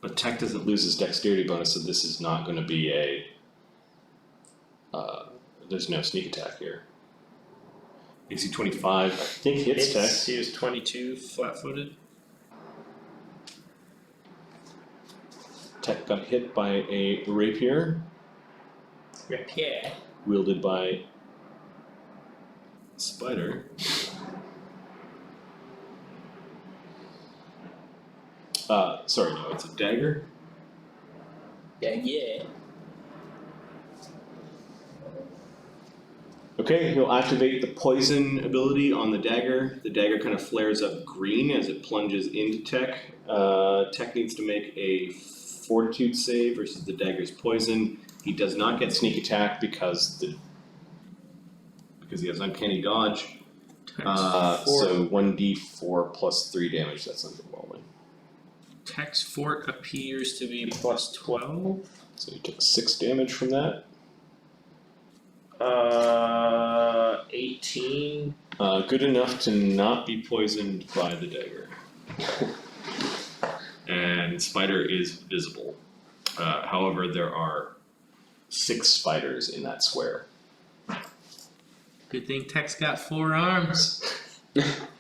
But Tech doesn't lose his dexterity bonus, so this is not going to be a... there's no sneak attack here. AC 25, I think hits Tech. He was 22, flat-footed. Tech got hit by a rapier. Rapier. Wielded by Spyder. Sorry, no, it's a dagger. Yeah. Okay, he'll activate the poison ability on the dagger. The dagger kind of flares up green as it plunges into Tech. Tech needs to make a fortitude save versus the dagger's poison. He does not get sneak attack because he has uncanny dodge. So 1d4 plus 3 damage, that's underwhelming. Tech's fort appears to be plus 12. So he took 6 damage from that. 18. Good enough to not be poisoned by the dagger. And Spyder is visible. However, there are 6 spiders in that square. Good thing Tech's got 4 arms.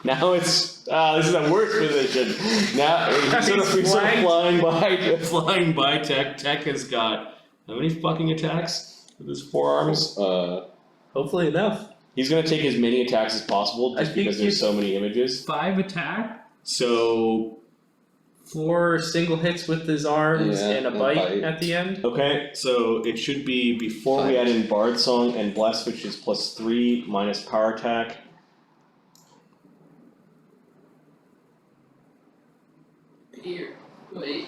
Now it's this is a worse position. Now he's sort of flying by Tech. Tech has got how many fucking attacks with his forearms? Hopefully enough. He's gonna take as many attacks as possible just because there's so many images. 5 attack. So 4 single hits with his arms and a bite at the end. okay, so it should be before we add in Bard Song and Bless, which is plus 3 minus power attack. Here, wait.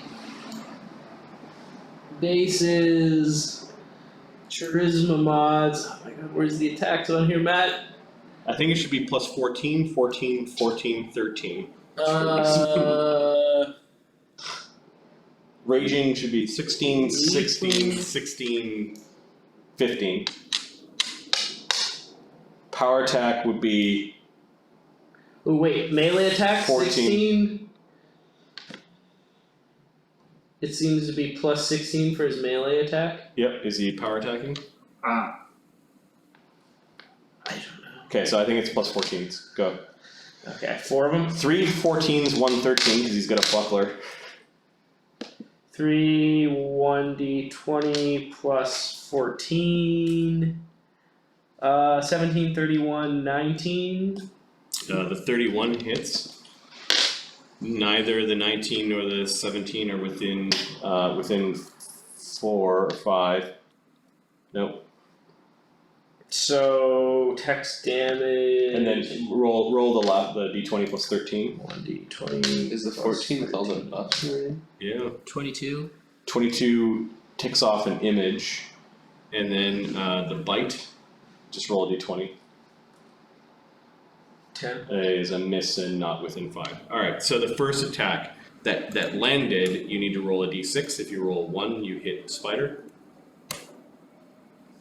Bases, charisma mods. Oh my god, where's the attacks on here, Matt? I think it should be plus 14, 14, 14, 13. Raging should be 16, 16, 16, 15. Power attack would be... Oh wait, melee attack 14. 16? It seems to be plus 16 for his melee attack. Yep, is he power attacking? I don't know. Okay, so I think it's plus 14s. Go. Okay, 4 of them. 3 14s, 1 13, because he's got a buckler. 3 1d20 plus 14. 17, 31, 19. The 31 hits. Neither the 19 nor the 17 are within 4 or 5. Nope. So Tech's damage. And then roll the d20 plus 13. 1d20. Is the 14 with all the buffs? Yeah. 22. 22 ticks off an image, and then the bite. Just roll a d20. 10. Is a miss and not within 5. Alright, so the first attack that landed, you need to roll a d6. If you roll 1, you hit Spyder.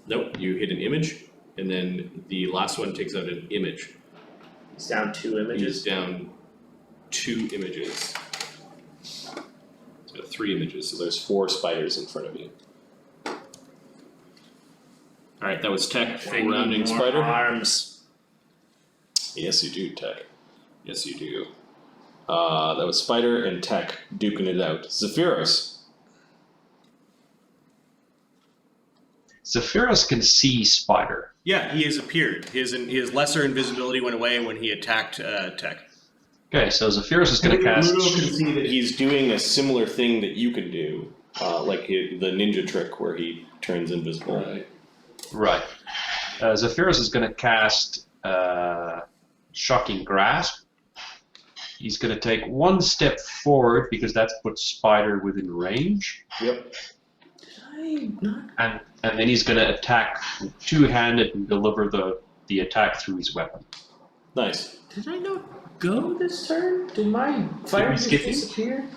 Nope, you hit an image. And then the last one takes out an image. He's down 2 images. He's down 2 images. So 3 images, so there's 4 spiders in front of you. Alright, that was Tech rounding Spyder. Arms. Yes, you do, Tech. Yes, you do. That was Spyder and Tech duking it out. Zephyros. Zephyros can see Spyder. Yeah, he has appeared. His lesser invisibility went away when he attacked Tech. Okay, so Zephyros is going to cast... Ludo can see that he's doing a similar thing that you can do, like the ninja trick where he turns invisible. Right. Zephyros is going to cast Shocking Grasp. He's going to take 1 step forward because that puts Spyder within range. Yep. And then he's going to attack two-handed and deliver the attack through his weapon. Nice. Did I not go this turn? Did my fire just disappear?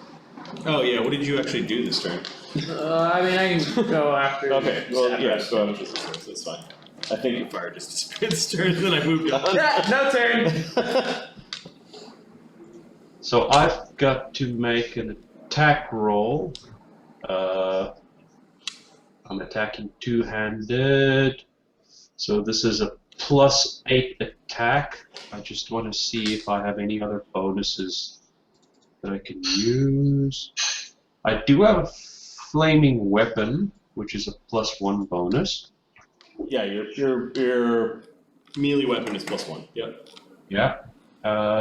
Oh yeah, what did you actually do this turn? I mean, I can go after. Okay, well, yeah, go after this turn, so that's fine. I think your fire just disappeared this turn, and then I moved on. No turn! So I've got to make an attack roll. I'm attacking two-handed, so this is a +8 attack. I just want to see if I have any other bonuses that I can use. I do have a flaming weapon, which is a +1 bonus. Yeah, your melee weapon is +1. Yep. Yeah.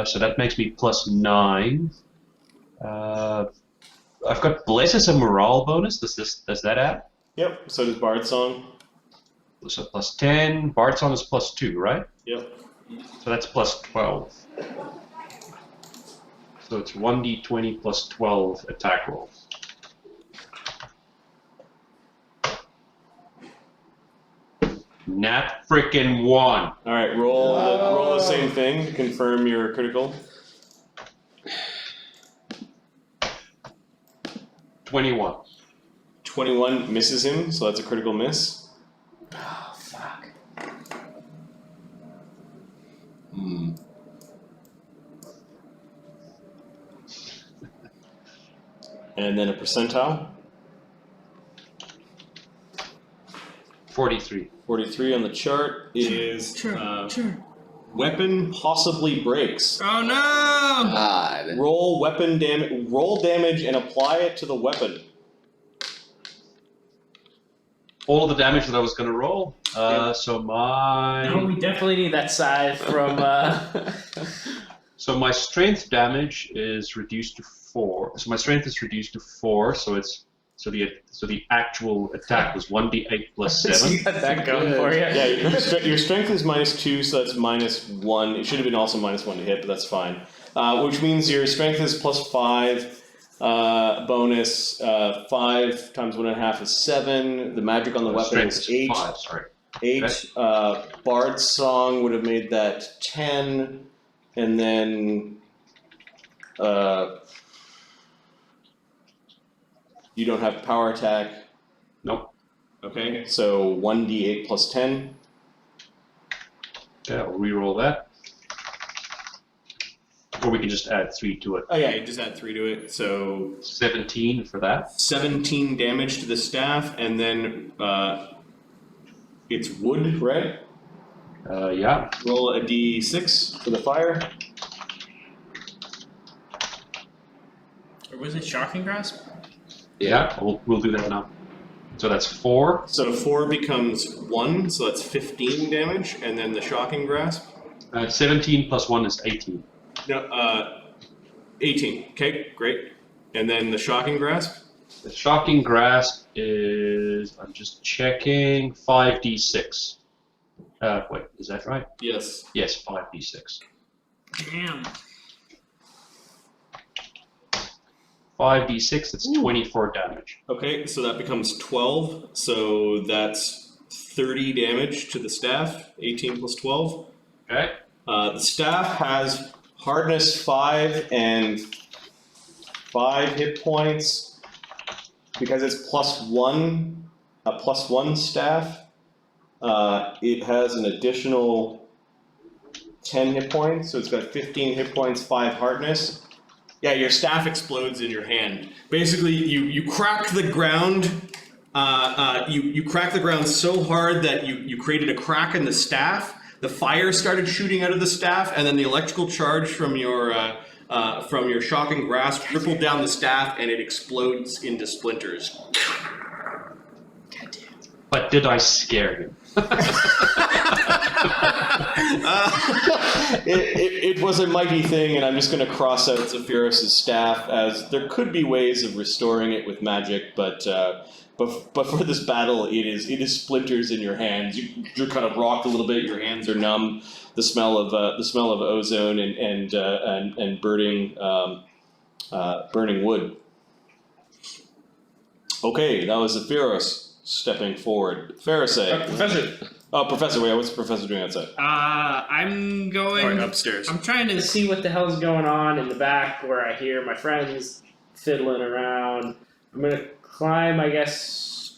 So that makes me +9. I've got Bless a morale bonus. Does that add? Yep. So does Bard Song. So +10. Bard Song is +2, right? Yep. So that's +12. So it's 1d20 +12 attack roll. Nat frickin' 1. All right. Roll the same thing to confirm your critical. 21. 21 misses him, so that's a critical miss. Oh, fuck. And then a percentile. 43. 43 on the chart is weapon possibly breaks. Oh no! God. Roll damage and apply it to the weapon. All the damage that I was going to roll. So my No, we definitely need that side from. so my strength damage is reduced to 4. So my strength is reduced to 4. So the actual attack was 1d8 plus 7. You got that going for you. Yeah, your strength is -2, so that's -1. It should have been also -1 to hit, but that's fine. Which means your strength is +5. Bonus 5 times 1.5 is 7. The magic on the weapon is 8. 5, sorry. 8. Bard's Song would have made that 10, and then you don't have power attack. Nope. Okay, so 1d8 plus 10. Okay, I'll re-roll that. Or we can just add 3 to it. Oh yeah, you just add 3 to it, so 17 for that. 17 damage to the staff, and then it's wood, right? Yeah. Roll a d6 for the fire. Or was it Shocking Grasp? Yeah, we'll do that now. So that's 4. So 4 becomes 1, so that's 15 damage, and then the Shocking Grasp. 17 plus 1 is 18. No, 18. Okay, great. And then the Shocking Grasp. The Shocking Grasp is, I'm just checking, 5d6. Wait, is that right? Yes. Yes, 5d6. Damn. 5d6, that's 24 damage. Okay, so that becomes 12. So that's 30 damage to the staff. 18 plus 12. Okay. The staff has hardness 5 and 5 hit points because it's +1, a +1 staff. It has an additional 10 hit points, so it's got 15 hit points, 5 hardness. Yeah, your staff explodes in your hand. Basically, you crack the ground. You crack the ground so hard that you created a crack in the staff. The fire started shooting out of the staff, and then the electrical charge from your Shocking Grasp rippled down the staff, and it explodes into splinters. But did I scare him? It was a mighty thing, and I'm just going to cross out Zephyrus' staff, as there could be ways of restoring it with magic, but for this battle, it is splinters in your hands. You're kind of rocked a little bit. Your hands are numb. The smell of ozone and burning wood. Okay, that was Zephyrus stepping forward. Pharisee. Professor. Oh, Professor. Wait, what's the Professor doing outside? I'm going. All right, upstairs. I'm trying to To see what the hell's going on in the back where I hear my friends fiddling around. I'm gonna climb, I guess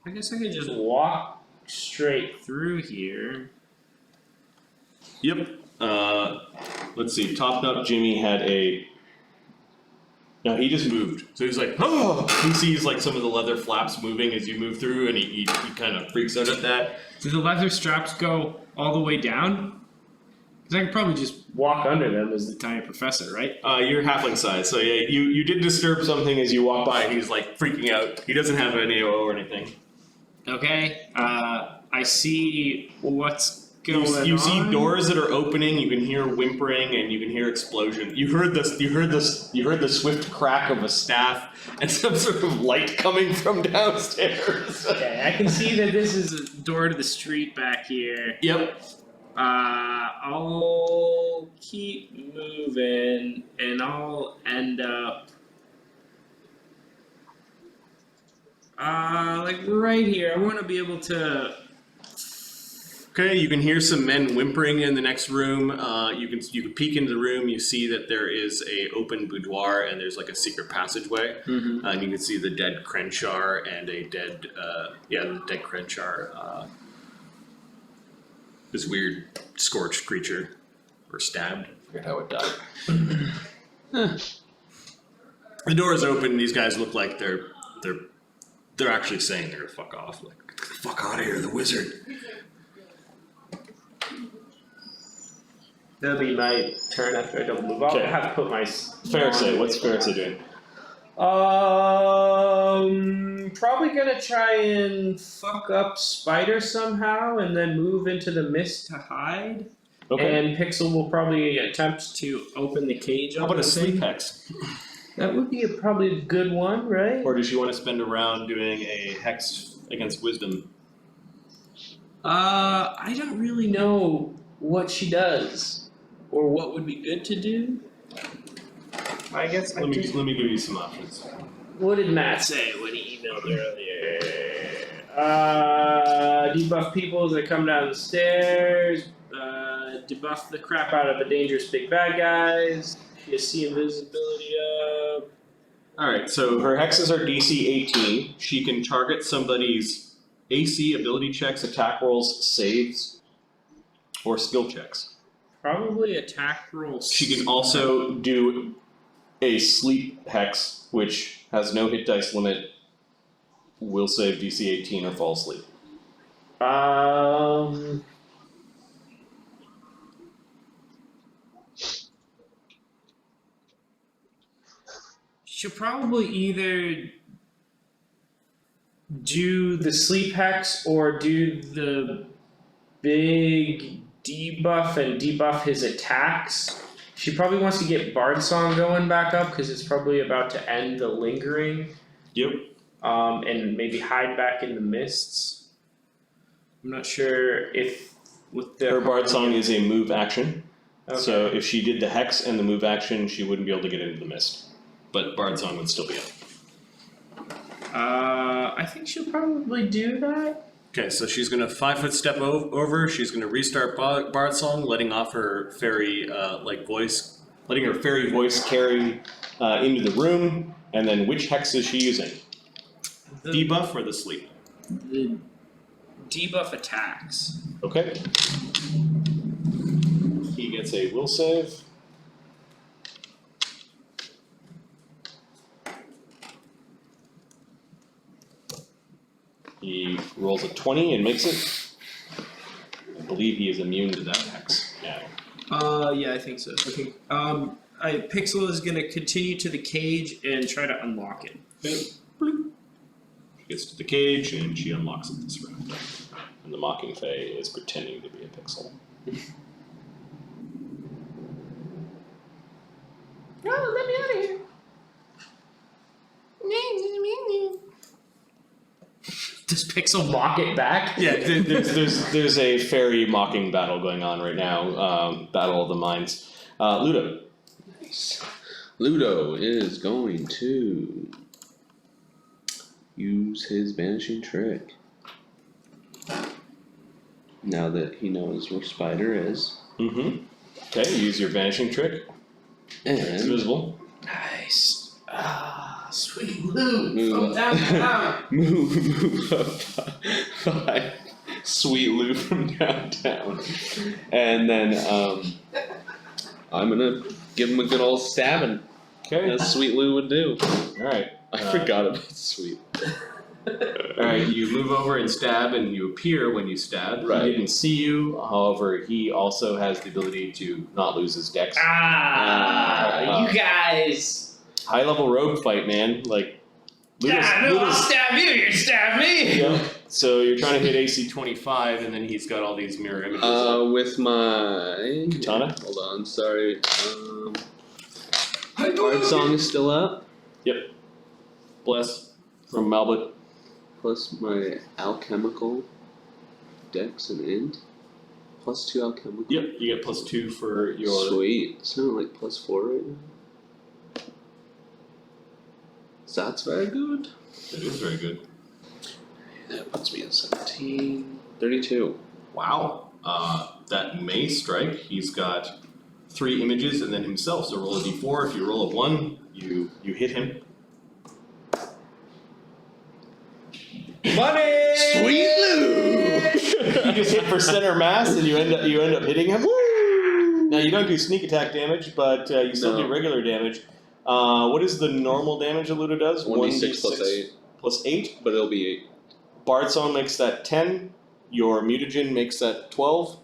I could just walk straight. through here. Yep. Let's see. Top Nut Jimmy had a No, he just moved. So he's like, oh! He sees like some of the leather flaps moving as you move through, and he kind of freaks out at that. Do the leather straps go all the way down? Because I could probably just Walk under them as the giant professor, right? You're halfling size, so yeah, you did disturb something as you walk by, and he's like freaking out. He doesn't have an AOO or anything. Okay. I see what's going on. You see doors that are opening. You can hear whimpering, and you can hear explosion. You heard the swift crack of a staff and some sort of light coming from downstairs. Okay, I can see that this is a door to the street back here. Yep. I'll keep moving, and I'll end up like right here. I want to be able to. Okay, you can hear some men whimpering in the next room. You can peek into the room. You see that there is a open boudoir, and there's like a secret passageway. Mm-hmm. And you can see the dead Crenshaw and a dead Crenshaw. This weird scorched creature, or stabbed. I forget how it died. The door is open. These guys look like they're actually saying they're gonna fuck off. Like, get the fuck out of here, the wizard. That'll be my turn after I double move. I'll Okay. have to put my. Ferrisay, what's Ferrisay doing? Probably gonna try and fuck up Spyder somehow, and then move into the mist to hide. Okay. And Pixel will probably attempt to open the cage. How on about a the sleep thing. hex? That would be probably a good one, right? Or does she want to spend a round doing a hex against wisdom? I don't really know what she does, or what would be good to do. I guess Let me give you some options. What did Matt say when he emailed earlier? Debuff people as they come down the stairs. Debuff the crap out of the dangerous big bad guys. You see invisibility up. Alright, so her hexes are DC 18. She can target somebody's AC, ability checks, attack rolls, saves, or skill checks. Probably attack rolls. She can also do a sleep hex, which has no hit dice limit, will save DC 18 or fall asleep. She'll probably either do the sleep hex or do the big debuff and debuff his attacks. She probably wants to get Bard Song going back up because it's probably about to end the lingering. Yep. And maybe hide back in the mists. I'm not sure if with the Her Bard Song is a move action. Okay. So if she did the hex and the move action, she wouldn't be able to get into the mist. But Bard Song would still be up. I think she'll probably do that. Okay, so she's gonna 5-foot step over. She's gonna restart Bard Song, letting off her fairy voice, letting her fairy voice carry into the room. And then, which hex is she using? Debuff or the sleep? The debuff attacks. Okay. He gets a will save. He rolls a 20 and makes it. I believe he is immune to that hex now. Yeah, I think so. Okay. Pixel is gonna continue to the cage and try to unlock it. Okay. She gets to the cage and she unlocks it this round. And the Mocking Fae is pretending to be a pixel. Oh, let me out of here. Does Pixel Lock it back? Yeah, there's a fairy mocking battle going on right now. Battle of the Minds. Ludo. Nice. Ludo is going to use his vanishing trick. Now that he knows where Spyder is. Mm-hmm. Okay, use your vanishing trick. It's And visible. Nice. Sweet Lou. Move From downtown. move up 5. Sweet Lou from downtown. And then I'm gonna give him a good old stabbing. Okay. As Sweet Lou would do. Alright. I forgot about Sweet. Alright, you move over and stab, and you appear when you stab. Right. He didn't see you, however, he also has the ability to not lose his dex. You guys. High level rogue fight, man. Like, I'll stab you, you stab me! Yeah. So you're trying to hit AC 25, and then he's got all these mirror images. With my Katana? Hold on, sorry. Bard Song is still up. Bless from Malbut. Plus my alchemical dex and int. Plus 2 alchemical. Yep, you get +2 for your. Sweet. It's not like +4 right now. So that's very good. It is very good. That puts me at 17. 32. Wow. That may strike. He's got 3 images and then himself. So roll a d4. If you roll a 1, you hit him. Money! Sweet Lou! You just hit for center mass, and you end up hitting him. Now you don't do sneak attack damage, but you still do regular damage. What is the normal damage that Ludo does? 1d6 plus 8. Plus 8. But it'll be 8. Bard Song makes that 10. Your mutagen makes that 12.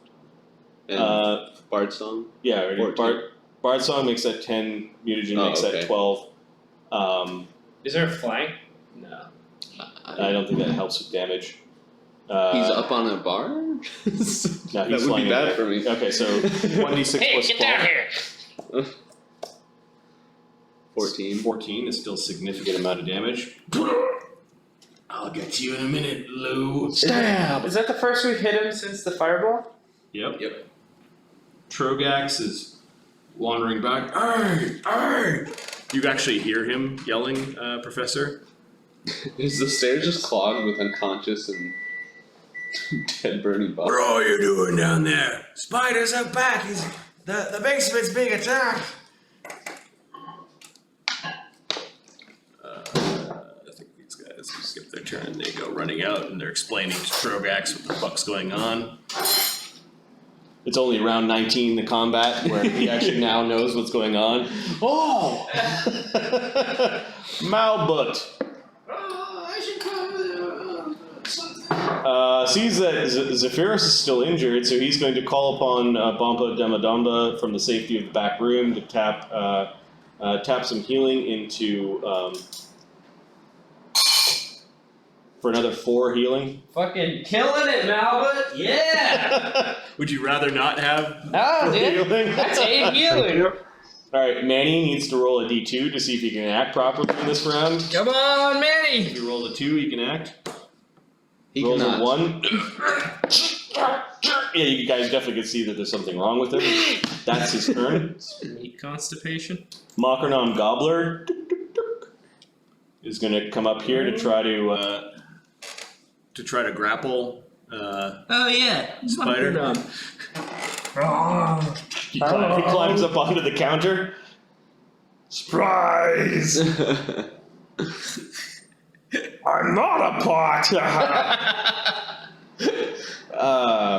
And Bard Song? Yeah, already. Bard Song makes that 10. Mutagen makes that 12. Is there a flank? No. I don't think that helps with damage. He's up on a bar? No, he's That would flying be bad in for me. Okay, so 1d6 Hey, plus get 12. down here! 14. 14 is still a significant amount of damage. I'll get you in a minute, Lou. Stab! Is that the first we've hit him since the fireball? Yep. Troggax is wandering back. Hey! You actually hear him yelling, Professor. Is the stairs just clogged with unconscious and dead burning bodies? What are you doing down there? Spyder's out back. The basement's being attacked. I think these guys skip their turn. They go running out and they're explaining to Troggax what the fuck's going on. It's only round 19, the combat, where he actually now knows what's going on. Oh! Malbut. Sees that Zephyrus is still injured, so he's going to call upon Bompa Demadamba from the safety of the back room to tap some healing into for another 4 healing. Fucking killing it, Malbut! Yeah! Would you rather not have Oh, dude! healing? That's 8 healing! Alright, Manny needs to roll a d2 to see if he can act properly in this round. Come on, Manny! If you roll a 2, he can act. He Rolls cannot. a 1. Yeah, you guys definitely can see that there's something wrong with him. That's his turn. Meat constipation. Mockernam Gobbler is going to come up here to try to grapple Oh yeah. Spyder. He climbs up onto the counter. Surprise! I'm not a pot!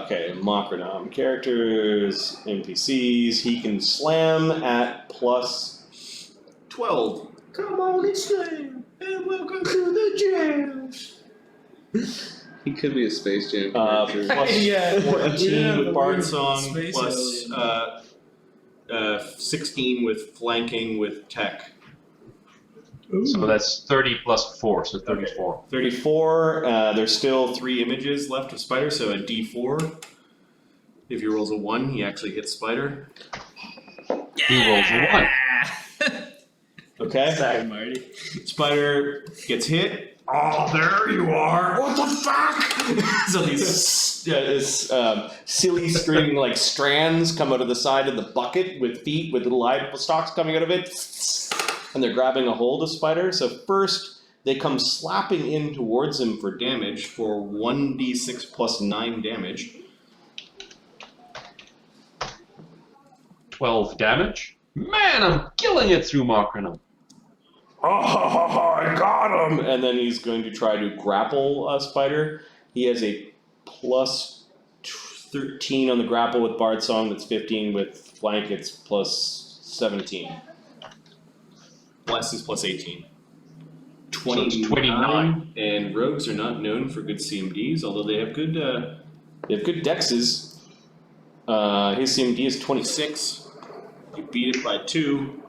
Okay, Mockernam. Characters, NPCs. He can slam at plus 12. Come on and slam, and welcome to the jam. He could be a Space Jam Plus character. 14 with Bard weird Song, space plus 16 with flanking with tech. So that's 30 plus 4, so 34. 34, there's still 3 images left of Spyder, so a d4. If he rolls a 1, he actually hits Spyder. He rolls a 1. Okay? Sorry, Marty. Spyder gets hit. Oh, there you are! What the fuck? So these silly string like strands come out of the side of the bucket with feet with little eye stalks coming out of it. And they're grabbing a hold of Spyder. So first, they come slapping in towards him for damage for 1d6 plus 9 damage. 12 damage. Man, I'm killing it through Mockernam. Oh, I got him! And then he's going to try to grapple Spyder. He has a plus 13 on the grapple with Bard Song. That's 15 with flank. It's plus 17. Bless is plus 18. So it's 29. And rogues are not known for good CMDs, although they have good dexes. His CMD is 26. You beat it by 2.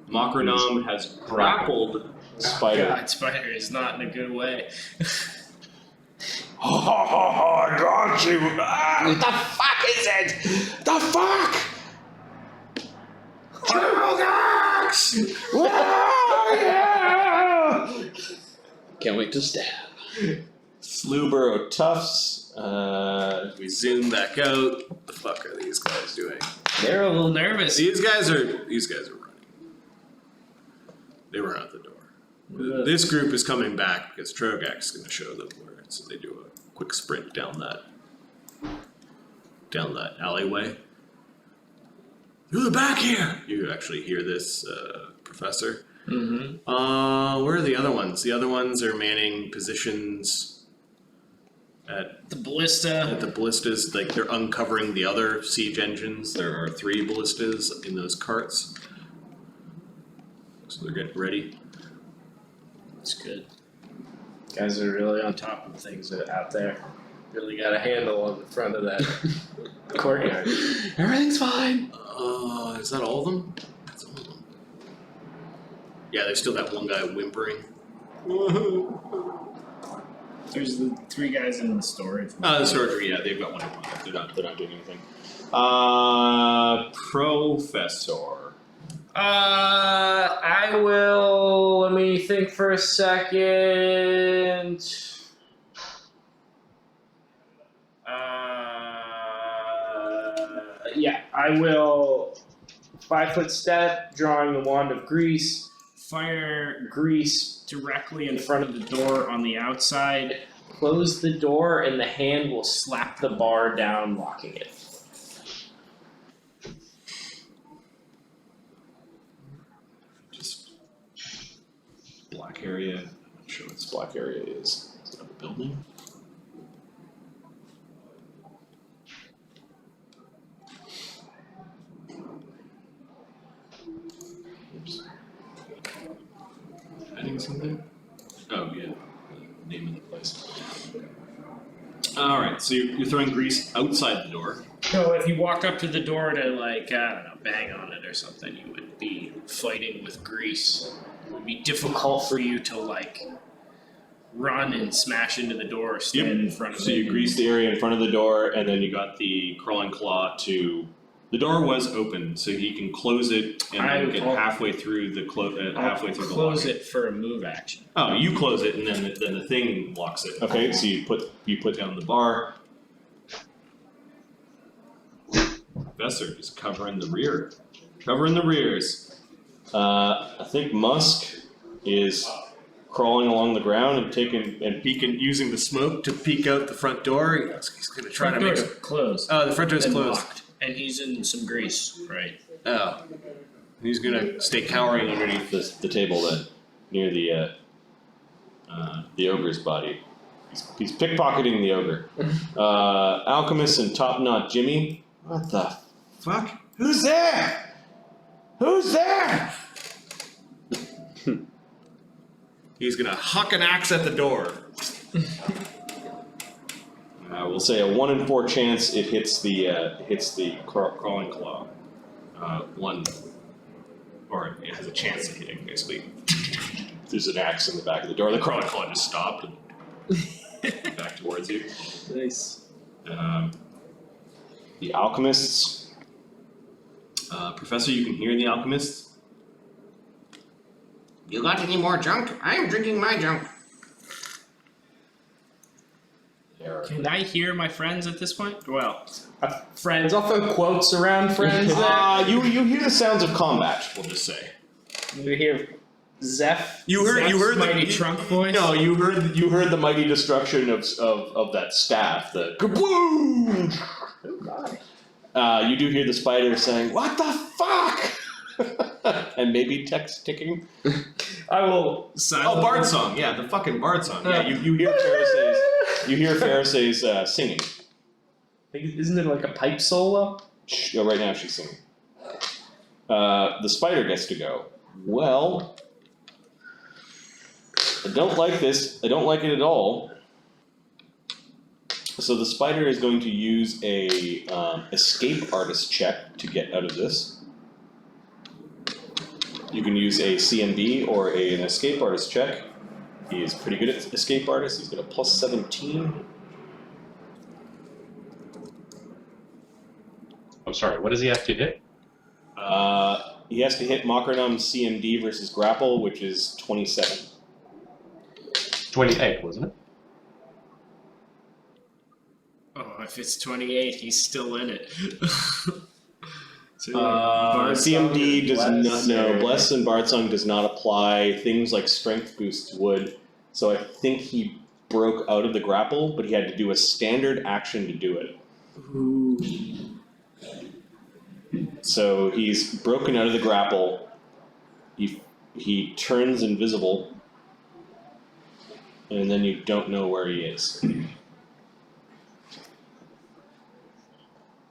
Makronam has grappled Spyder. God, Spyder is not in a good way. Ha ha ha ha! I got you! Ah, what the fuck is it? The fuck! Troggax! Whoa, yeah! Can't wait to stab. Slewborough Tufts. We zoom back out. What the fuck are these guys doing? They're a little nervous. These guys are running. They run out the door. This group is coming back because Troggax is going to show them where. So they do a quick sprint down that alleyway. You're back here. You actually hear this, Professor. Mm-hmm. Where are the other ones? The other ones are manning positions at The ballista. the ballistas. Like they're uncovering the other siege engines. There are 3 ballistas in those carts. So they're getting ready. That's good. Guys are really on top of things out there. Really got a handle on the front of that courtyard. Everything's fine. Is that all of them? That's all of them. Yeah, there's still that one guy whimpering. There's the 3 guys in the storage. The surgery, yeah, they've got one in front. They're not doing anything. Professor. I will. Let me think for a second. Yeah, I will. 5-foot step, drawing the wand of grease. Fire Grease directly in front of the door on the outside. Close the door, and the hand will slap the bar down, locking it. Just black area. I'm not sure what this black area is. Is it a building? Oops. Adding something? Oh, yeah. The name of the place. Alright, so you're throwing grease outside the door. So if you walked up to the door to, like, I don't know, bang on it or something, you would be fighting with grease. It would be difficult for you to, like, run and smash into the door or stand in front of it. So you grease the area in front of the door, and then you got the crawling claw to... The door was open, so you can close it and then get halfway through the halfway through the lock. Close it for a move action. Oh, you close it, and then the thing locks it. Okay, so you put down the bar. Professor is covering the rear. Covering the rears. I think Musk is crawling along the ground and peeking, using the smoke to peek out the front door. He's going to try to make it closed. Oh, the front door is closed. Locked. And he's in some grease, right? Oh. He's going to stay cowering underneath the table then, near the ogre's body. He's pickpocketing the ogre. Alchemist and Top Knot Jimmy. What the fuck? Who's there? Who's there? He's gonna huck an axe at the door. We'll say a 1 in 4 chance it hits the crawling claw. 1, or it has a chance of hitting. Basically, there's an axe in the back of the door. The crawling claw just stopped and back towards you. Nice. The alchemists. Professor, you can hear the alchemists. You got any more junk? I am drinking my junk. Can I hear my friends at this point? Well, Friends. I'll throw quotes around friends. You hear the sounds of combat. We'll just say. You hear Zeph. You heard mighty the trunk voice. No, you heard the mighty destruction of that staff. The kaboom. You do hear the spider saying, "What the fuck?" And maybe text ticking. I will. Oh, bard song! Yeah, the fucking bard song. Yeah, you hear Pharisees. You hear Pharisees singing. Isn't it like a pipe solo? Right now she's singing. The spider gets to go. Well, I don't like this. I don't like it at all. So the Spyder is going to use a escape artist check to get out of this. You can use a CMD or an escape artist check. He is pretty good at escape artist. He's got a plus 17. I'm sorry, what does he have to hit? He has to hit Makernum CMD versus grapple, which is 27. 28, wasn't it? Oh, if it's 28, he's still in it. So, CMD does not. No, Bless and Bardsong does not apply. Things like Strength Boosts would. So I think he broke out of the grapple, but he had to do a standard action to do it. Ooh. So he's broken out of the grapple. He turns invisible, and then you don't know where he is.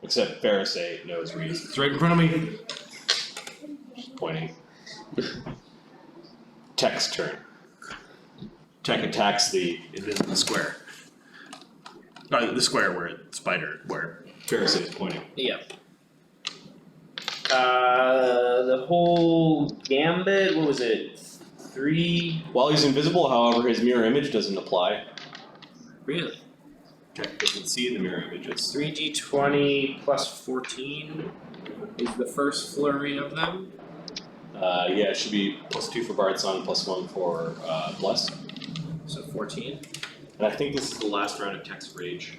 Except Pharisee knows where he is. It's right in front of me. Just pointing. Tech's turn. Tech attacks the invisible square. The square where where Pharisee is pointing. Yeah. The whole gambit, what was it? 3? While he's invisible, however, his mirror image doesn't apply. Really? Tech doesn't see the mirror images. 3d20 plus 14 is the first flurry of them. Yeah, it should be +2 for Bardsong, +1 for Bless. So 14. And I think this is the last round of Tech's Rage.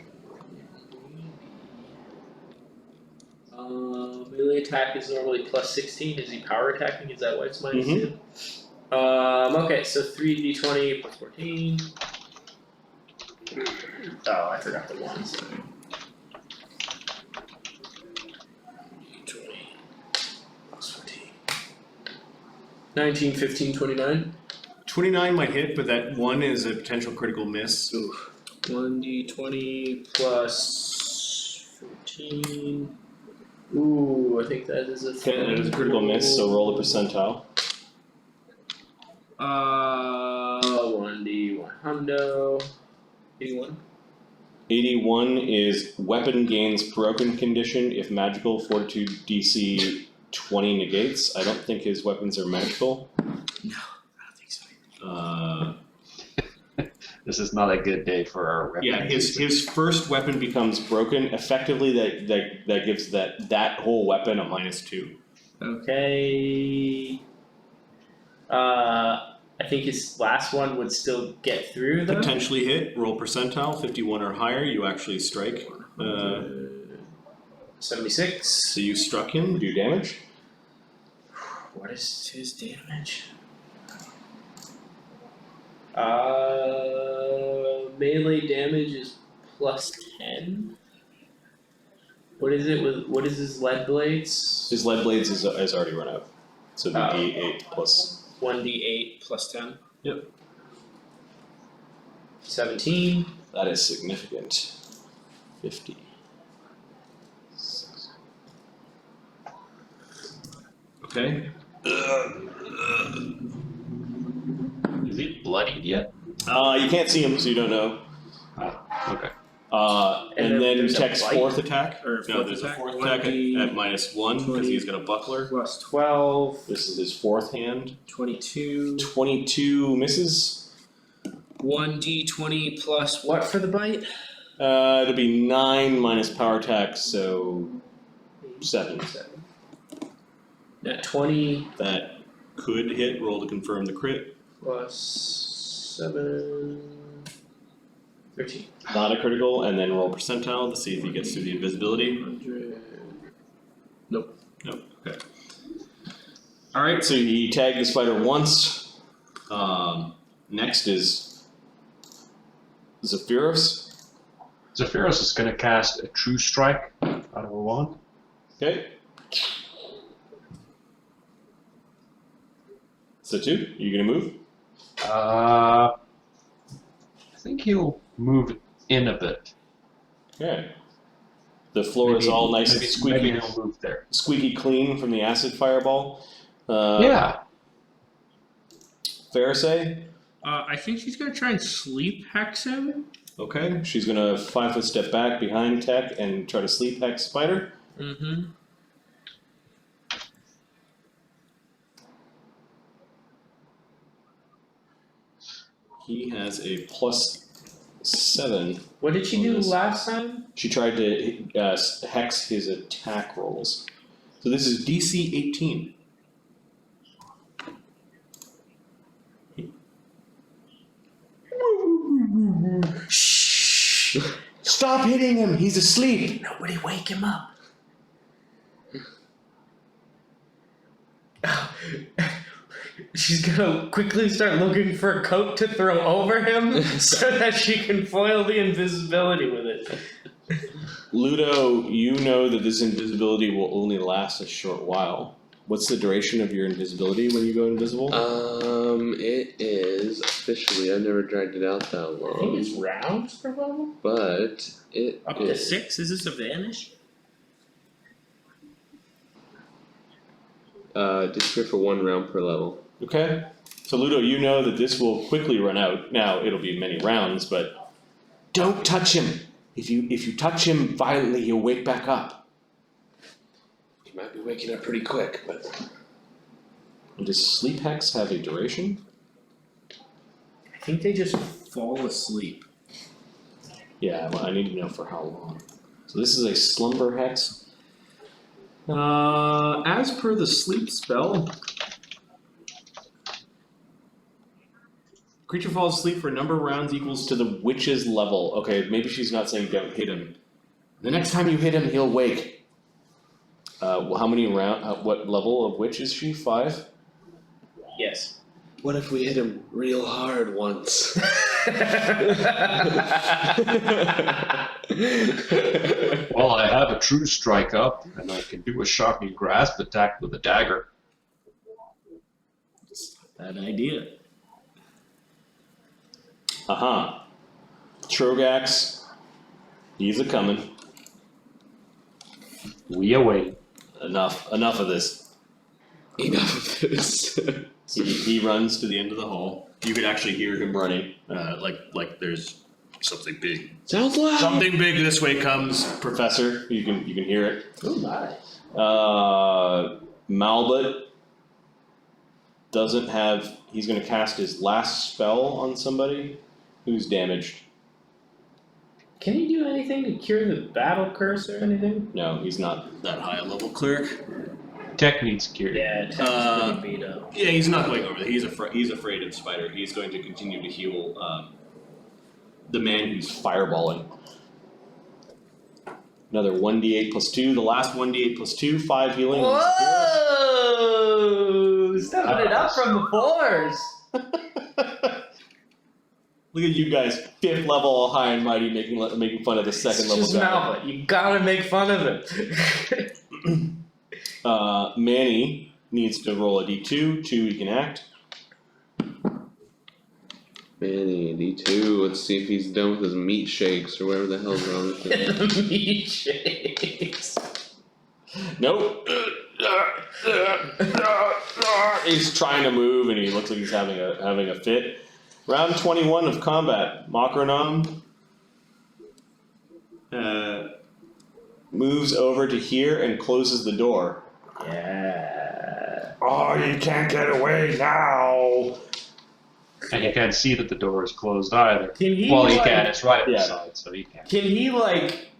Melee attack is normally plus 16. Is he power attacking? Is that why it's minus 2? Okay, so 3d20 plus 14. Oh, I forgot the ones. 20 plus 14. 19, 15, 29. 29 might hit, but that 1 is a potential critical miss. Ooh. 1d20 plus 14. Ooh, I think that is a Okay, that is a critical miss, so roll a percentile. 1d1 hundo. 81. 81 is weapon gains broken condition if magical, fortitude DC 20 negates. I don't think his weapons are magical. No, I don't think so. This is not a good day for our weapon. Yeah, his first weapon becomes broken. Effectively, that gives that whole weapon a -2. Okay. I think his last one would still get through though. Potentially hit. Roll percentile. 51 or higher. You actually strike. 76. So you struck him. Do damage. What is his damage? Melee damage is plus 10. What is it with? What is his lead blades? His lead blades is already run out. So the Oh. D8 plus. 1d8 plus 10. Yep. 17. That is significant. 50. Okay. Is he bloodied yet? You can't see him, so you don't know. Okay. And then there's a Tech's bite? fourth attack. Or No, fourth there's attack? a fourth attack at -1 because he's got a buckler. Plus Twelve. This is his fourth hand. 22. 22 misses. 1d20 plus what for the bite? It'll be 9 minus power attack, so 7. At 20 That could hit. Roll to confirm the crit. plus 7. 13. Not a critical, and then roll percentile to see if he gets through the invisibility. 100. Nope. Okay. All right. So he tagged the spider once. Next is Zephyros. Zephyros is going to cast a True Strike out of a wand. Okay. So 2. Are you gonna move? I think he'll move in a bit. Okay. The floor is all nice and squeaky. Maybe he'll move there. Squeaky clean from the acid fireball. Yeah. Pharisee, I think she's gonna try and sleep hex him. Okay, she's gonna 5 foot step back behind Tech and try to sleep hex Spyder. Mm-hmm. He has a +7. What did she do Bonus. last time? She tried to hex his attack rolls. So this is DC 18. Shh! Stop hitting him! He's asleep! Nobody wake him up. She's gonna quickly start looking for a coat to throw over him so that she can foil the invisibility with it. Ludo, you know that this invisibility will only last a short while. What's the duration of your invisibility when you go invisible? It is officially. I've never dragged it out that I think it's long, rounds per level? but it Up to is. 6? Is this a vanish? Disappear for 1 round per level. Okay. So Ludo, you know that this will quickly run out. Now it'll be many rounds, but don't touch him. If you touch him violently, he'll wake back up. He might be waking up pretty quick, but And does sleep hex have a duration? I think they just Fall asleep. Yeah, well, I need to know for how long. So this is a slumber hex. As per the sleep spell, creature falls asleep for a number of rounds equals to the witch's level. Okay, maybe she's not saying don't hit him. The next time you hit him, he'll wake. Well, how many round? What level of witch is she? 5. yes. what if we hit him real hard once? Well, I have a true strike up, and I can do a shocking grasp attack with a dagger. Bad idea. Troggax, he's a coming. We await. Enough of this. Enough of this. He runs to the end of the hall. You could actually hear him running, like there's something big. Sounds loud. Something big this way comes, Professor. You can hear it. Oh my. Malbut doesn't have. He's going to cast his last spell on somebody who's damaged. Can he do anything to cure the battle curse or anything? No, he's not that high a level cleric. Tech needs cured. Yeah, Tech's gonna beat up. Yeah, he's not going over there. He's afraid of Spyder. He's going to continue to heal the man who's fireballing. Another 1d8 plus 2. The last 1d8 plus 2. 5 healing. Whoa! Stepping it up from the 4s. Look at you guys, 5th level high and mighty, making fun of the 2nd level Just guy. Malbut. You gotta make fun of him. Manny needs to roll a d2. 2 he can act. Manny, D2. Let's see if he's done with his meat shakes or whatever the hell's wrong with him. Meat shakes. Nope. He's trying to move and he looks like he's having a fit. Round 21 of combat. Makronom moves over to here and closes the door. Yeah. Oh, you can't get away now. And you can't see that the door is closed either. Can he Well, he like, can. It's right Yeah. outside, so he can. Can he like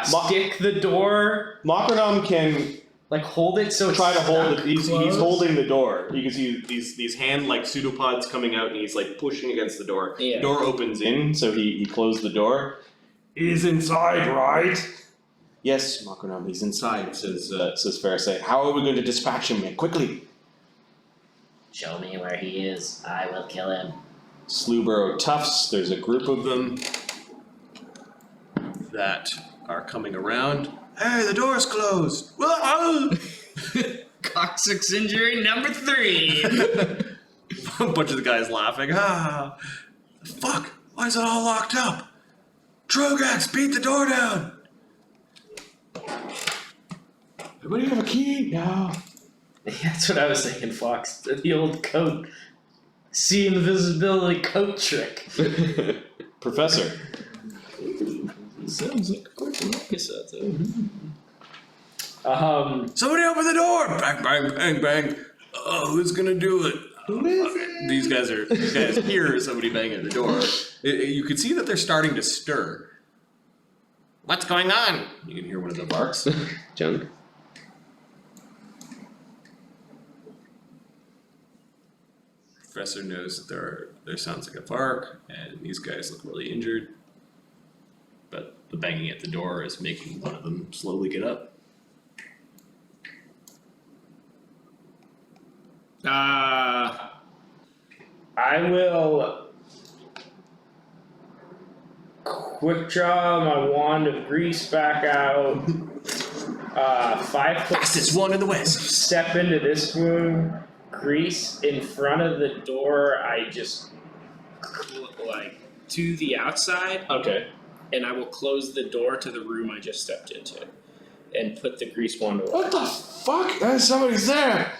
stick the door, Makronom can like hold it so it's try to hold stuck it. He's closed? holding the door. You can see these hand like pseudopods coming out and he's like pushing against the door. Yeah. The door opens in, so he closed the door. He's inside, right? Yes, Makronom, he's inside, says Pharisee. How are we going to dispatch him? Quickly. Show me where he is. I will kill him. Slewborough Tufts, there's a group of them that are coming around. Hey, the door's closed! Whoa! Coccyx injury number 3. A bunch of the guys laughing. Ah! Fuck! Why is it all locked up? Troggax, beat the door down! Everybody have a key? No. That's what I was thinking, Fox. The old coat. See invisibility coat trick. Professor. Sounds like quite a cassette. Somebody open the door! Bang, bang, bang, bang. Oh, who's gonna do it? Who is it? These guys hear somebody bang at the door. You can see that they're starting to stir. What's going on? You can hear one of the barks. Junk. Professor knows that there sounds like a bark, and these guys look really injured. But the banging at the door is making one of them slowly get up. I will quick draw my wand of grease back out. 5 foot. Fastest one in the west. Step into this room. Grease in front of the door. I just Like to the outside, Okay. and I will close the door to the room I just stepped into, and put the grease wand away. What the fuck? Somebody's there!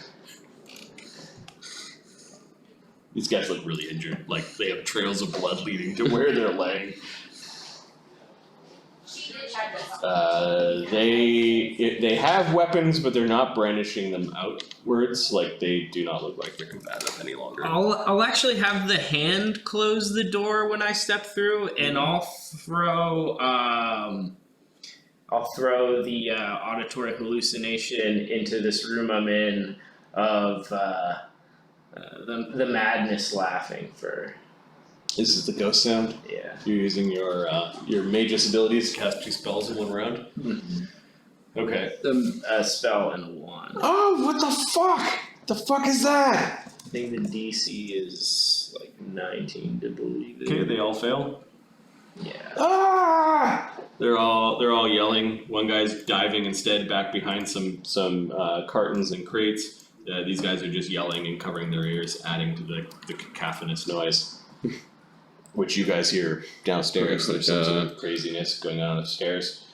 These guys look really injured. Like they have trails of blood leading to where they're laying. They have weapons, but they're not brandishing them outwards. Like they do not look like they're combative any longer. I'll actually have the hand close the door when I step through, and I'll throw the auditory hallucination into this room I'm in of the madness laughing for This is the ghost sound. yeah. You're using your magus abilities to cast 2 spells in 1 round. Okay. A spell and a wand. Oh, what the fuck? The fuck is that? I think the DC is like 19 to believe it. Okay, they all fail. Yeah. Ah! They're all yelling. One guy's diving instead back behind some cartons and crates. These guys are just yelling and covering their ears, adding to the cacophonous noise, which you guys hear downstairs. There's some sort of craziness going on upstairs.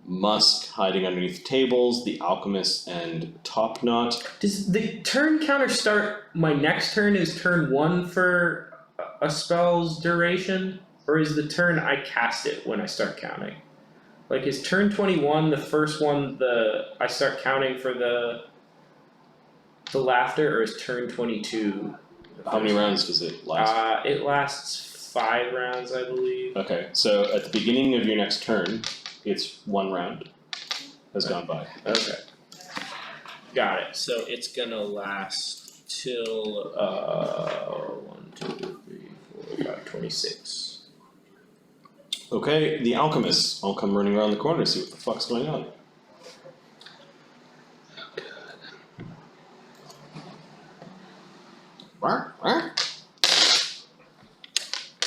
Musk hiding underneath tables, the alchemist and Top Knot. Does the turn counter start? My next turn is turn 1 for a spell's duration, or is the turn I cast it when I start counting? Like, is turn 21 the first one I start counting for the laughter, or is turn 22? How many rounds does it last? It lasts 5 rounds, I believe. Okay, so at the beginning of your next turn, it's 1 round has gone by. Okay. Got it. So it's gonna last till 1, 2, 3, 4, 5, 26. Okay, the alchemists all come running around the corner to see what the fuck's going on.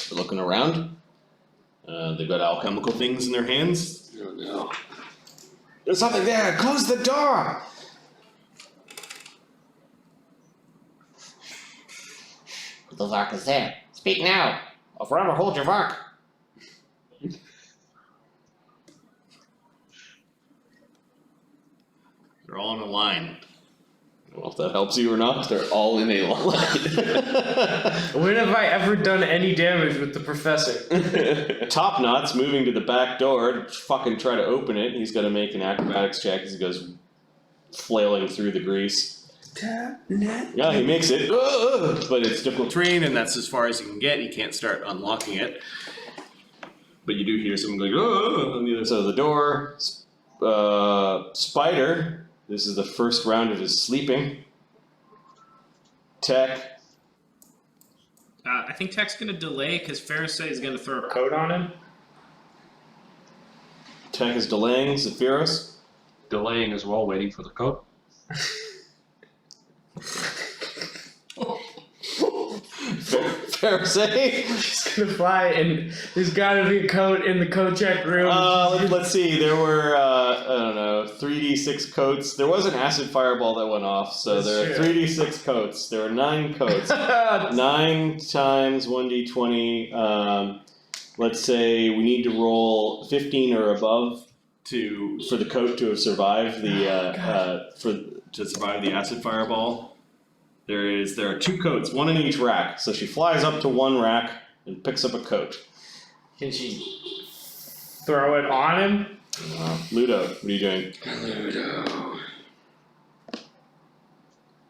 They're looking around. They've got alchemical things in their hands. Oh no. There's something there! Close the door! The Lark is there. Speak now, or forever hold your mark. They're all in a line. I don't know if that helps you or not. They're all in a line. When have I ever done any damage with the professor? Top Knot's moving to the back door to fucking try to open it. He's got to make an acrobatics check as he goes flailing through the grease. Yeah, he makes it, but it's difficult terrain, and that's as far as he can get. He can't start unlocking it. But you do hear someone going, on the other side of the door. Spyder, this is the first round of his sleeping. Tech. I think Tech's gonna delay because Pharisee is gonna throw a Coat on him? Tech is delaying. Zephyros. Delaying as well, waiting for the coat. Pharisee. He's gonna fly, and there's gotta be a coat in the coat check room. Let's see. There were, I don't know, 3d6 coats. There was an acid fireball that went off, so That's there are true. 3d6 coats. There are 9 coats. 9 times 1d20. Let's say we need to roll 15 or above for the coat to have survived the to survive the acid fireball. There are 2 coats, one in each rack. So she flies up to one rack and picks up a coat. Can she throw it on him? Ludo, what are you doing? Ludo.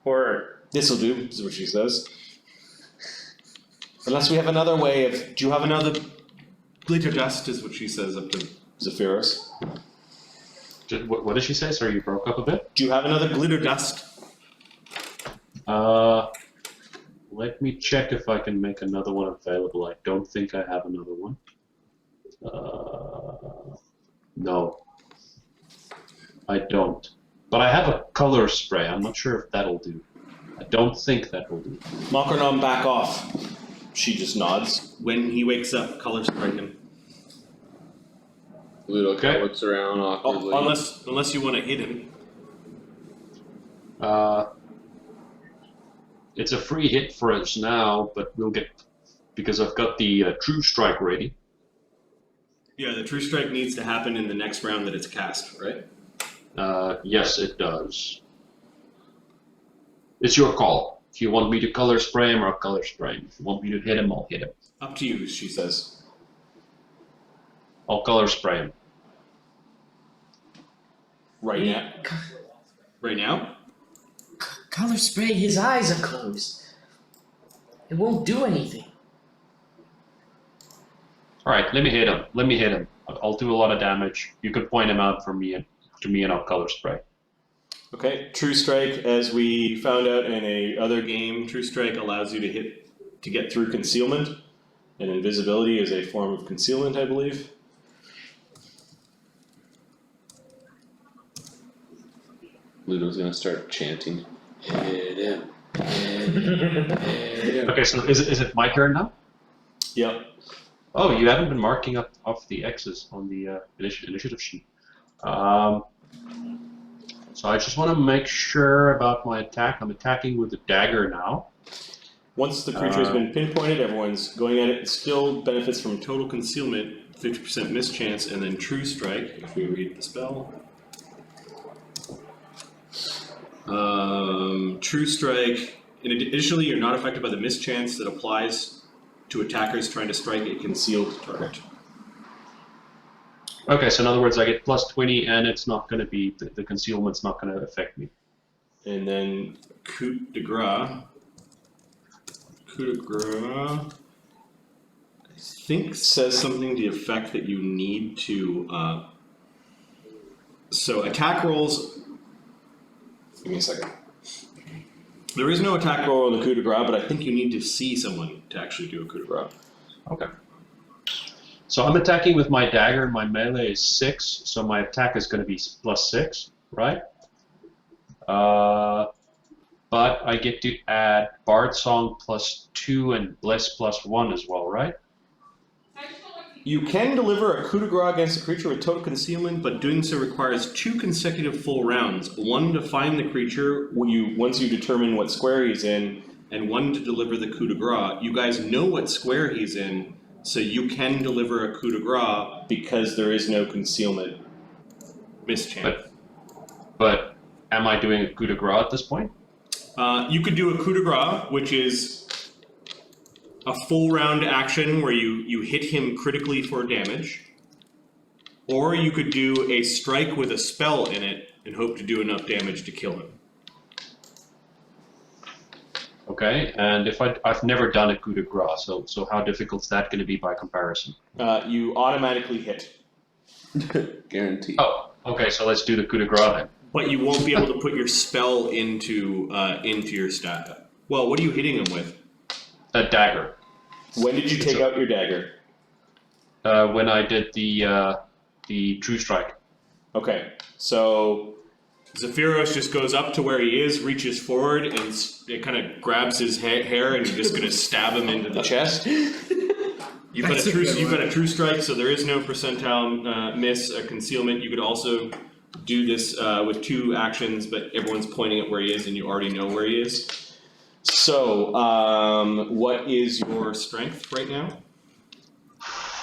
Or This'll do, is what she says. Unless we have another way of. Do you have another glitter dust? Is what she says up to Zephyros. What did she say? Sorry, you broke up a bit. Do you have another glitter dust? Let me check if I can make another one available. I don't think I have another one. No. I don't. But I have a color spray. I'm not sure if that'll do. I don't think that will do. Makarnom, back off. She just nods. When he wakes up, color spray him. Ludo Okay. looks around awkwardly. Unless you want to hit him. It's a free hit for us now, but we'll get, because I've got the True Strike ready. Yeah, the true strike needs to happen in the next round that it's cast, right? Yes, it does. It's your call. If you want me to color spray him, I'll color spray him. If you want me to hit him, I'll hit him. Up to you, she says. I'll color spray him. Right now? Right now? color spray, his eyes are closed. It won't do anything. Alright, let me hit him. Let me hit him. I'll do a lot of damage. You could point him out for me and I'll color spray. Okay, True Strike, as we found out in a other game, True Strike allows you to get through concealment, and invisibility is a form of concealment, I believe. Ludo's gonna start chanting. Hit him. Hit him. Hit him. Okay, so is it my turn now? Yep. Oh, you haven't been marking up off the X's on the initiative sheet. So I just want to make sure about my attack. I'm attacking with the dagger now. Once the creature has been pinpointed, everyone's going at it. It still benefits from total concealment, 50% mischance, and then True Strike, if we read the spell. True Strike, additionally, you're not affected by the mischance that applies to attackers trying to strike a concealed target. Okay, so in other words, I get plus 20, and it's not going to be, the concealment's not going to affect me. And then coup de grace. Coup de grace, I think, says something to the effect that you need to. So attack rolls. Give me a second. There is no attack roll on the coup de grace, but I think you need to see someone to actually do a coup de grace. Okay. So I'm attacking with my dagger. My melee is 6, so my attack is going to be plus 6, right? But I get to add Bard Song plus 2 and Bless plus 1 as well, right? You can deliver a coup de grace against a creature with total concealment, but doing so requires 2 consecutive full rounds. 1 to find the creature once you determine what square he's in, and 1 to deliver the coup de grace. You guys know what square he's in, so you can deliver a coup de grace because there is no concealment mischance. But am I doing a coup de grace at this point? You could do a coup de grace, which is a full round action where you hit him critically for damage. Or you could do a strike with a spell in it and hope to do enough damage to kill him. Okay, and if I've never done a coup de grace, so how difficult is that going to be by comparison? You automatically hit. Guaranteed. Oh, okay, so let's do the coup de grace then. But you won't be able to put your spell into your stat. Well, what are you hitting him with? A dagger. When did you take out your dagger? When I did the True Strike. Okay, so Zephyros just goes up to where he is, reaches forward, and it kind of grabs his hair, and you're just going to stab him into the chest. You've got a true strike, so there is no percentile miss, concealment. You could also do this with 2 actions, but everyone's pointing at where he is, and you already know where he is. So, what is your strength right now?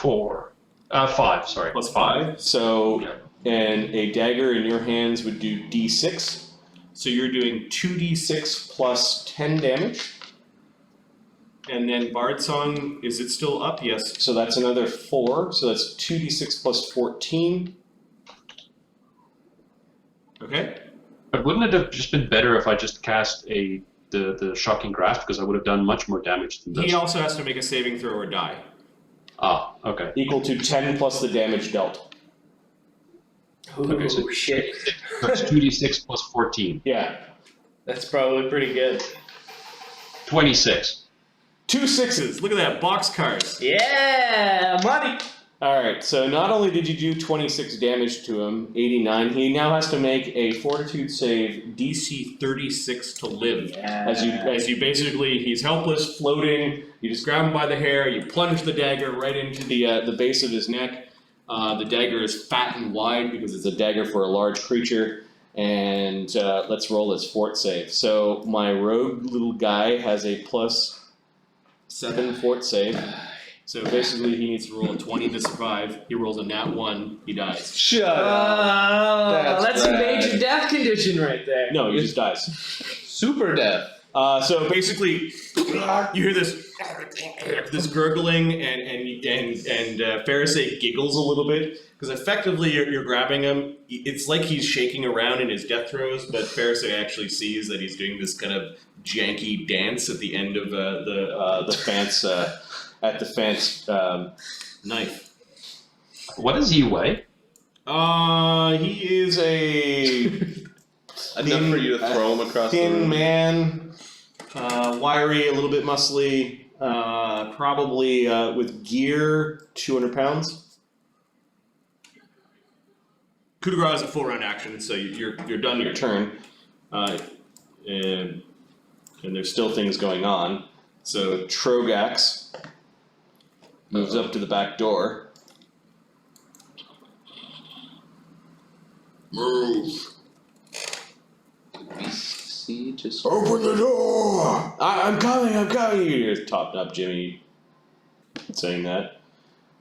5, sorry. Plus 5. So, Yeah. and a dagger in your hands would do D6. So you're doing 2d6 plus 10 damage. And then Bard Song, is it still up? Yes. So that's another 4. So that's 2d6 plus 14. Okay. But wouldn't it have just been better if I just cast the Shocking Grasp, because I would have done much more damage than this? He also has to make a saving throw or die. Ah, okay. Equal to 10 plus the damage dealt. Ooh, So shit. That's 2d6 plus 14. Yeah. That's probably pretty good. 26. 2 6s. Look at that. Boxcars. Yeah, money. Alright, so not only did you do 26 damage to him, 89, he now has to make a Fortitude save, DC 36 to live. Yeah. As you basically, he's helpless, floating, you just grab him by the hair, you plunge the dagger right into the base of his neck. The dagger is fat and wide because it's a dagger for a large creature. And let's roll his fort save. So my rogue little guy has a +7 fort save. So basically he needs to roll a 20 to survive. He rolls a nat 1, he dies. Shut up. That's a rad. major death condition right there. No, he just dies. Super death. So basically, you hear this gurgling, and Pharisee giggles a little bit because effectively you're grabbing him. It's like he's shaking around in his death throes, but Pharisee actually sees that he's doing this kind of janky dance at the end of the Phant's knife. What does he weigh? He is Enough for you to throw him across the thin room. man, wiry, a little bit muscly, probably with gear, 200 pounds. Coup de grace is a full round action, so you're done your turn, and there's still things going on. So Troggax moves up to the back door. Move. See, just Open the door! I'm coming! You hear Top Up Jimmy saying that.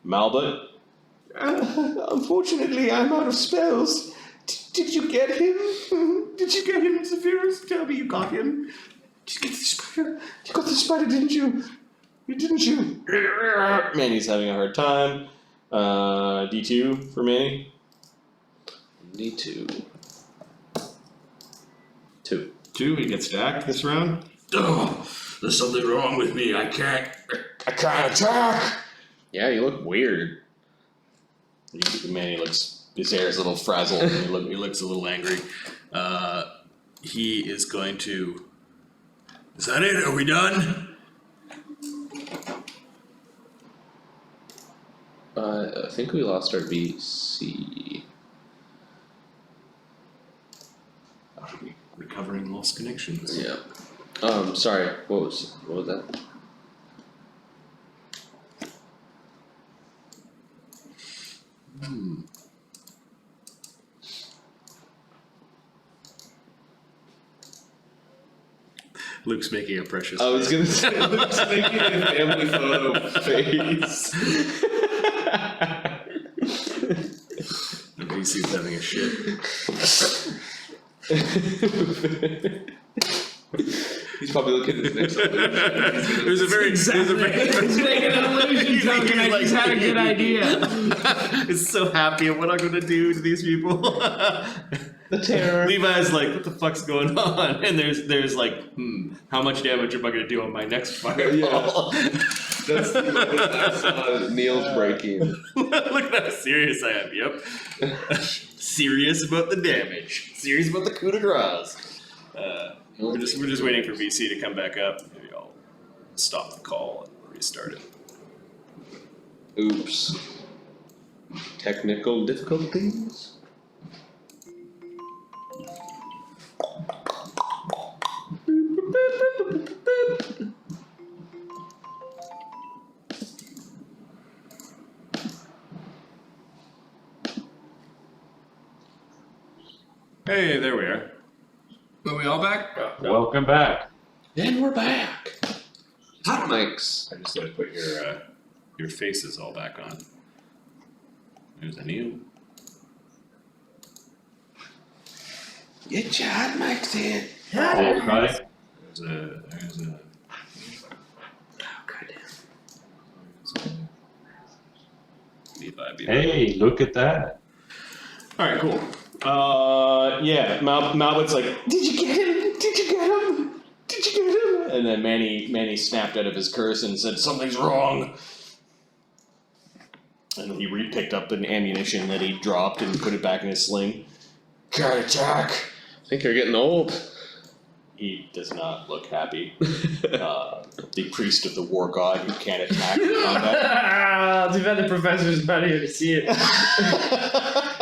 Malbut? Unfortunately, I'm out of spells. Did you get him? Did you get him, Zephyrus? Tell me you got him. Did you get the spider? You got the spider, didn't you? Didn't you? Manny's having a hard time. D2 for Manny. need to. 2, he gets stacked this round. Oh, there's something wrong with me. I can't attack. Yeah, you look weird. Manny looks, his hair is a little frazzled. And he looks a little angry. He is going to. Is that it? Are we done? I think we lost our BC. Are we recovering lost connections? Yeah. Sorry. What was that? Luke's making a precious. I was gonna say, Luke's making a family photo face. AC's having a shit. He's probably looking at his next one. There's a very. He's making an illusion token that he's had a good idea. Is so happy at what I'm gonna do to these people. The terror. Levi's like, what the fuck's going on? And there's like, how much damage am I gonna do on my next fireball? Yeah. That's I saw Neil's breaking. Look at how serious I am. Yep. Serious about the damage. Serious about the coup de grace. We're just waiting for VC to come back up. Maybe I'll stop the call and restart it. Oops. Technical difficulties? Hey, there we are. Are we all back? Welcome back. And we're back. Hot mics. I just gotta put your faces all back on. There's Anil. Get your hot mics in. Hey, everybody. There's a. Hey, look at that. Alright, cool. Yeah, Malwood's like, did you get him? Did you get him? Did you get him? And then Manny snapped out of his curse and said, something's wrong. And he picked up an ammunition that he dropped and put it back in his sling. Cat attack! I think you're getting old. He does not look happy. The priest of the war god who can't attack in combat. Too bad the professor's not here to see it.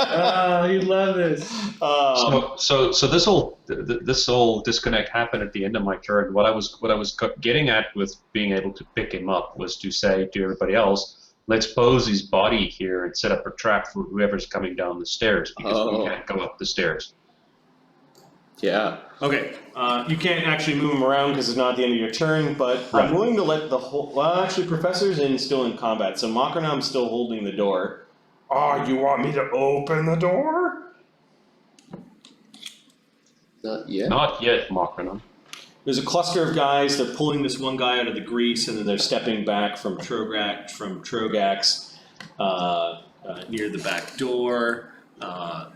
Oh, he'd love this. So this whole disconnect happened at the end of my turn. What I was getting at with being able to pick him up was to say to everybody else, let's pose his body here and set up a trap for whoever's coming down the stairs because we can't go up the stairs. Yeah. Okay, you can't actually move him around because it's not the end of your turn, but I'm willing to let the whole. Well, actually, Professor's still in combat, so Makronam's still holding the door. Oh, you want me to open the door? Not yet. Not yet, Makronam. There's a cluster of guys. They're pulling this one guy out of the grease, and then they're stepping back from Troggax near the back door.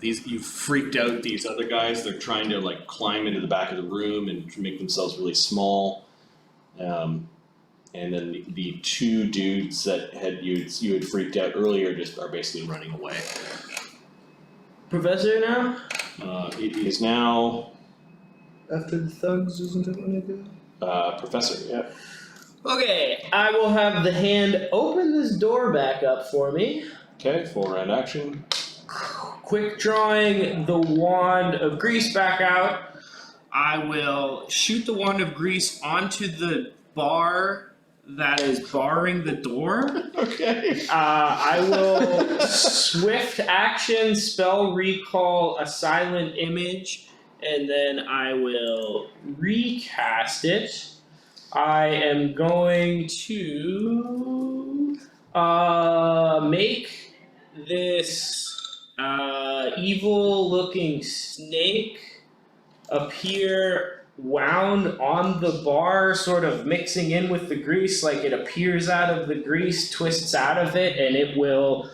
You've freaked out these other guys. They're trying to like climb into the back of the room and make themselves really small. And then the two dudes that you had freaked out earlier just are basically running away. Professor now? It is now After the thugs, isn't it when they go? Professor. Yeah. Okay, I will have the hand open this door back up for me. Okay. Full round action. Quick drawing the wand of grease back out. I will shoot the wand of grease onto the bar that is barring the door. Okay. I will swift action spell recall a silent image, and then I will recast it. I am going to make this evil-looking snake appear wound on the bar, sort of mixing in with the grease, like it appears out of the grease, twists out of it, and it will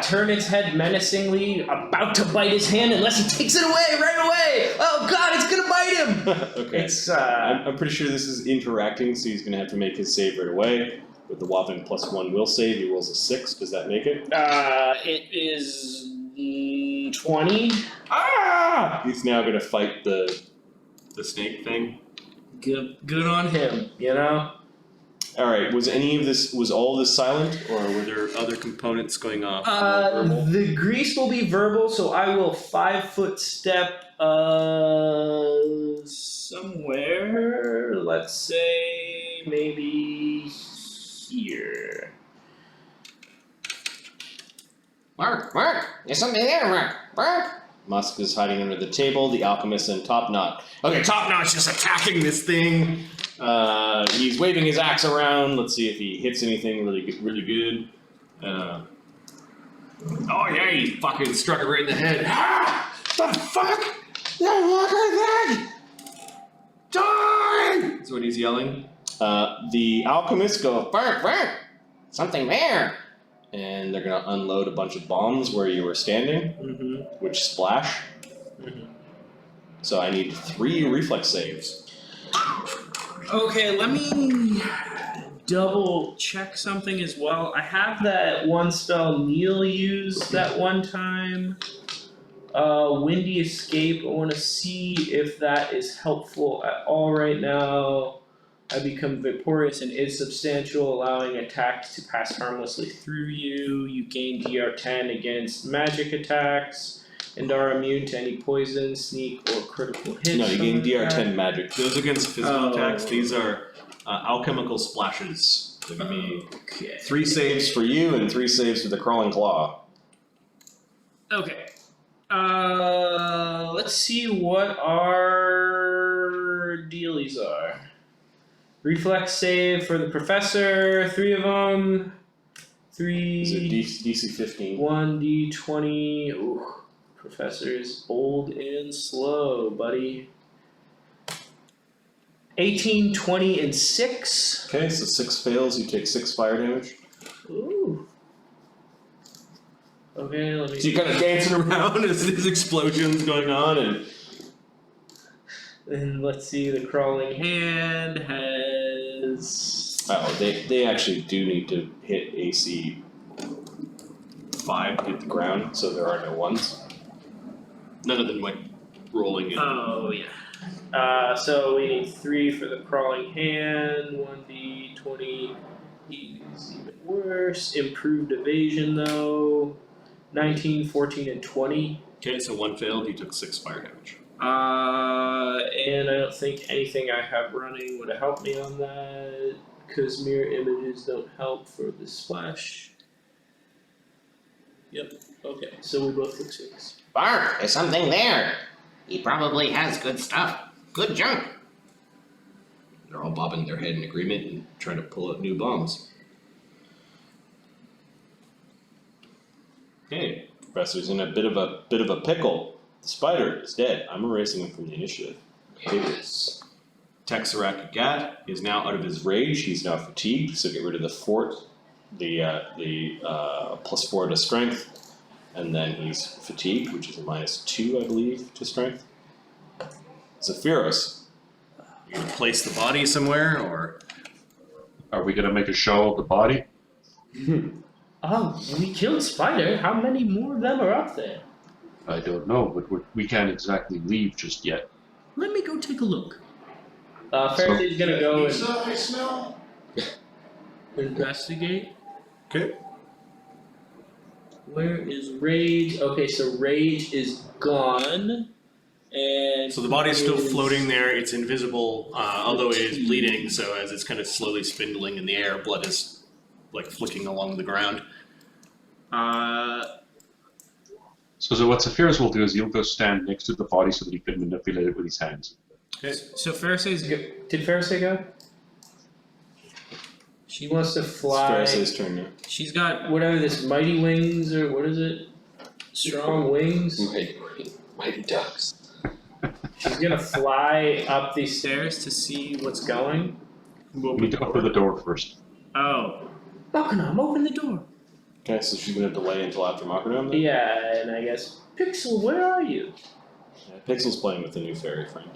turn its head menacingly, about to bite his hand unless he takes it away right away! Oh god, it's gonna bite him! Okay. It's, I'm pretty sure this is interacting, so he's gonna have to make his save right away. With the whopping +1 will save, he rolls a 6. Does that make it? it is 20. Ah! He's now gonna fight the snake thing. Good on him, you know? Alright, was all this silent, or were there other components going off? Verbal? The grease will be verbal, so I will 5-foot step somewhere, let's say maybe here. Mark, there's something there, Mark. Musk is hiding under the table, the alchemist and Top Knot. Okay, Top Knot's just attacking this thing. He's waving his axe around. Let's see if he hits anything really good. Oh yeah, he fucking struck it right in the head. Ah! The fuck? You fucking thing! Die! That's what he's yelling. The alchemists go, Mark, something there. and they're gonna unload a bunch of bombs where you were standing, which splash. So I need 3 reflex saves. Okay, let me double check something as well. I have that one spell Neil used that one time. Windy Escape. I want to see if that is helpful at all right now. I become victorious and insubstantial, allowing attacks to pass harmlessly through you. You gain DR10 against magic attacks and are immune to any poison, sneak, or critical hits. No, you gain from an attack. DR10 magic. Those against physical attacks. These are alchemical splashes. So give me Okay. 3 saves for you and 3 saves for the crawling claw. Okay. Let's see what our dealies are. Reflex save for the professor, 3 of them. Is it 3, DC 15? 1d20. Ooh, Professor is old and slow, buddy. 18, 20, and 6. Okay, so 6 fails, you take 6 fire damage. Ooh. Okay, let me. So you're kind of dancing around as these explosions going on, And let's see, the crawling hand has. oh, they actually do need to hit AC 5 to hit the ground, so there are no 1s. None of them went rolling in. Oh, yeah. So we need 3 for the crawling hand, 1d20 is even worse. Improved evasion though, 19, 14, and 20. Okay, so 1 failed, you took 6 fire damage. And I don't think anything I have running would help me on that, because mirror images don't help for the splash. Yep, okay, so we both took 6. Bark, there's something there. He probably has good stuff. Good junk. They're all bobbing their head in agreement and trying to pull out new bombs. Okay, Professor's in a bit of a pickle. The Spyder is dead. I'm erasing him from the initiative. Yes. Texarak Gat is now out of his rage. He's now fatigued, so get rid of the fort, the +4 to strength, and then he's fatigued, which is a -2, I believe, to strength. Zephyros, you gonna place the body somewhere, or Are we gonna make a show of the body? Oh, we killed Spyder. How many more of them are up there? I don't know, but we can't exactly leave just yet. Let me go take a look. Fairly's gonna go and I smell. investigate. okay? Where is Rage? Okay, so Rage is gone. And So the body's still is- floating there. It's invisible, although it is bleeding. So as it's kind of slowly spindling in the air, blood is like flicking along the ground. So what Zephyros will do is he'll go stand next to the body so that he can manipulate it with his hands. So Pharisai's Did Pharisee go? She wants to fly. Pharisee's turn now. she's got Whatever this mighty wings or what is it? Strong wings. Mighty ducks. She's gonna fly up these stairs to see what's going. We need to open the door first. oh. Bakanam, open the door. Okay, so she's gonna delay until after Makadam then? Yeah, and I guess Pixel, where are you? Yeah, Pixel's playing with the new fairy friend.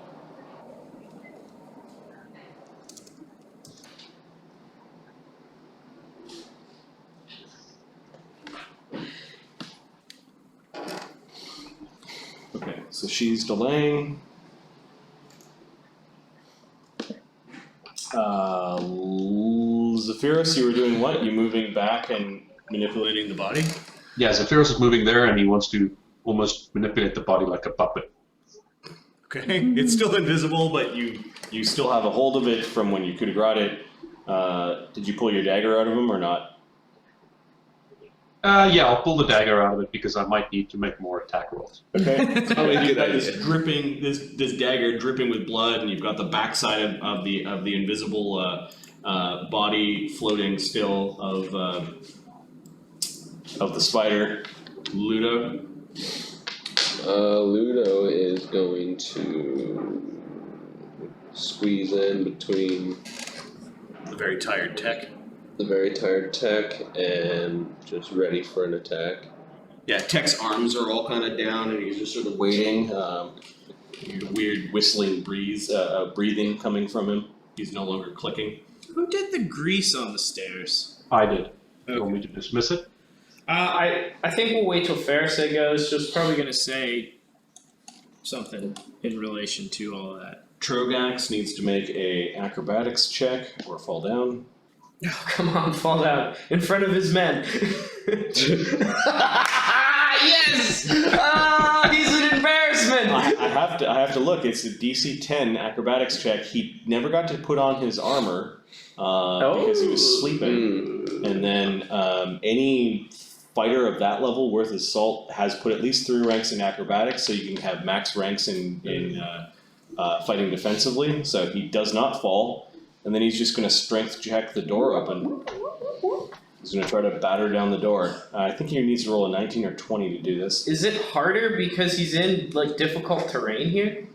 Okay, so she's delaying. Zephyros, you were doing what? You moving back and manipulating the body? Yeah, Zephyros is moving there and he wants to almost manipulate the body like a puppet. Okay, it's still invisible, but you still have a hold of it from when you coup de grace it. Did you pull your dagger out of him or not? Yeah, I'll pull the dagger out of it because I might need to make more attack rolls. Okay, so Good you've got idea. this dripping, this dagger dripping with blood, and you've got the backside of the invisible body floating still of the Spyder. Ludo. Ludo is going to squeeze in between The very tired tech. the very tired tech and just ready for an attack. Yeah, Tech's arms are all kind of down, and he's just sort of waiting. You get a weird whistling breathing coming from him. He's no longer clicking. Who did the grease on the stairs? I did. You want me to dismiss it? I think we'll wait till Pharisee goes. Just Probably gonna say something in relation to all of that. Troggax needs to make a acrobatics check or fall down. oh, come on, fall down in front of his men. Yes! He's an embarrassment. I have to look. It's a DC 10 acrobatics check. He never got to put on his armor because he was sleeping. And then any fighter of that level worth his salt has put at least 3 ranks in acrobatics, so you can have max ranks in fighting defensively. So he does not fall, and then he's just going to strength check the door open. He's gonna try to batter down the door. I think he needs to roll a 19 or 20 to do this. Is it harder because he's in like difficult terrain here?